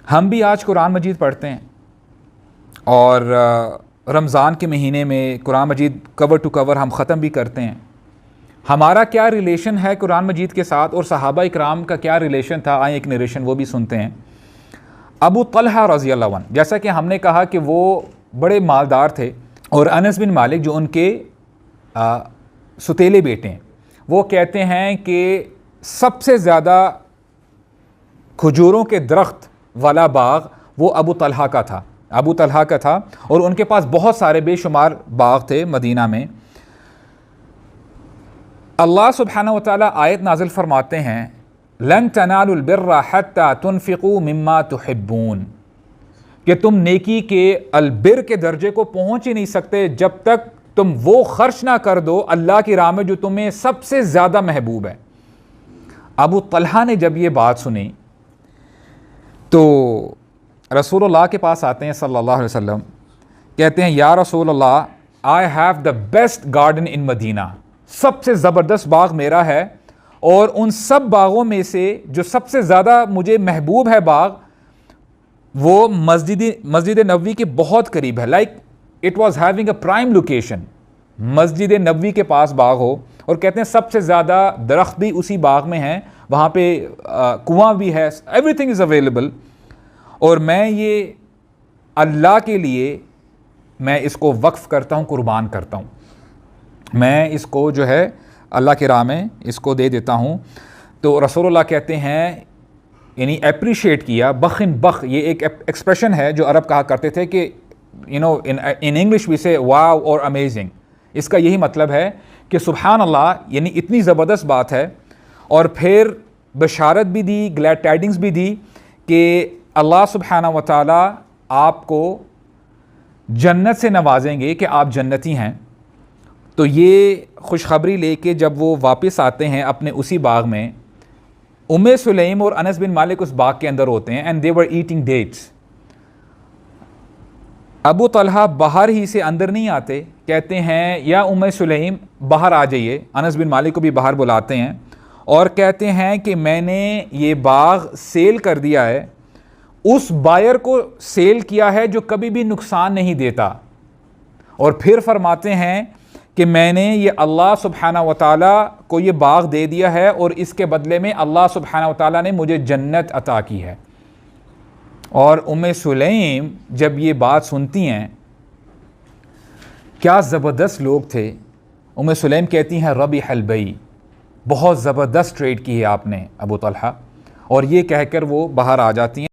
हम भी आज कुरान मजीद पढ़ते हैं और रमज़ान के महीने में कुरान मजीद कवर टू कवर हम ख़त्म भी करते हैं। हमारा क्या रिलेशन है कुरान मजीद के साथ और सहाबा इकराम का क्या रिलेशन था, आए एक नरेशन वो भी सुनते हैं। अबू तलहा रज़ी अल्लाह अन्हु, जैसा कि हमने कहा कि वो बड़े मालदार थे, और अनस बिन मालिक जो उनके सुतेले बेटे हैं, वो कहते हैं कि सबसे ज़्यादा खजूरों के दरख्त वाला बाग वो अबू तलहा का था, अबू तलहा का था, और उनके पास बहुत सारे बेशुमार बाग थे मदीना में। अल्लाह सुब्हानहू व तआला आयत नाज़िल फरमाते हैं, लन तनालुल बिर्रा हत्ता तुनफ़िक़ू मिम्मा तुहिब्बून, कि तुम नेकी के अलबिर के दर्जे को पहुँच ही नहीं सकते जब तक तुम वो खर्च ना कर दो अल्लाह की राह में जो तुम्हें सबसे ज़्यादा महबूब है। अबू तलहा ने जब ये बात सुनी तो रसूलुल्लाह के पास आते हैं सल्लल्लाहु अलैहि वसल्लम, कहते हैं या रसूलुल्लाह, I have the best garden in Medina, सबसे ज़बरदस्त बाग मेरा है, और उन सब बागों में से जो सबसे ज़्यादा मुझे महबूब है बाग, वो मस्जिद नबवी के बहुत करीब है। Like it was having a prime location, मस्जिद नबवी के पास बाग हो, और कहते हैं सबसे ज़्यादा दरख्त भी उसी बाग में हैं, वहाँ पे कुआं भी है, एवरीथिंग इज़ अवेलेबल, और मैं ये अल्लाह के लिए मैं इसको वक्फ़ करता हूँ, कुर्बान करता हूँ, मैं इसको जो है अल्लाह की राह में इसको दे देता हूँ। तो रसूलुल्लाह कहते हैं, यानी अप्रिशिएट किया, बखिन बख, ये एक एक्सप्रेशन है जो अरब कहा करते थे कि you know in English we say wow और अमेजिंग, इसका यही मतलब है कि सुभान अल्लाह, यानी इतनी ज़बरदस्त बात है। और फिर बशारत भी दी, ग्लैड टाइडिंग्स भी दी कि अल्लाह सुब्हानहू व तआला आपको जन्नत से नवाजेंगे कि आप जन्नती हैं। तो ये खुशखबरी लेके जब वो वापस आते हैं अपने उसी बाग में, उम्मे सुलैम और अनस बिन मालिक उस बाग के अंदर होते हैं, and they were eating dates. Abu Talha बाहर ही से अंदर नहीं आते, कहते हैं या उम्मे सुलैम बाहर आ जाइए, अनस बिन मालिक को भी बाहर बुलाते हैं, और कहते हैं कि मैंने ये बाग सेल कर दिया है, उस बायर को सेल किया है जो कभी भी नुकसान नहीं देता। और फिर फरमाते हैं कि मैंने ये अल्लाह सुब्हानहू व तआला को ये बाग दे दिया है, और इसके बदले में अल्लाह सुब्हानहू व तआला ने मुझे जन्नत अता की है। और उम्मे सुलैम जब ये बात सुनती हैं, क्या ज़बरदस्त लोग थे। उम्मे सुलैम कहती हैं, रबी हलबई, बहुत ज़बरदस्त ट्रेड की है आपने अबू तलहा, और ये कहकर वो बाहर आ जाती हैं।